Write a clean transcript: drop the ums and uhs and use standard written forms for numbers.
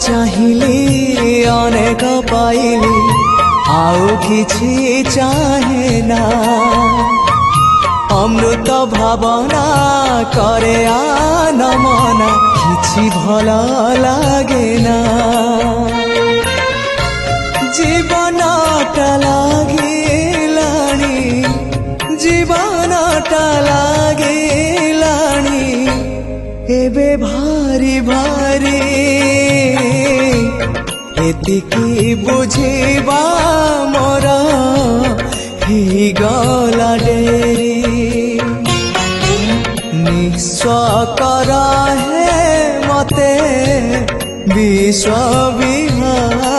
चाहिली अनेक पाइली आउ किछि चाहे ना अमृत भावना करे आनमना किछि भल लागे ना जीवनटा लागिलाणी जीवनटा लागिलाणी एबे भारी भारी एतिकी बुझिबा मोर ही गला डेरी निस्व करा है मते विश्व विहार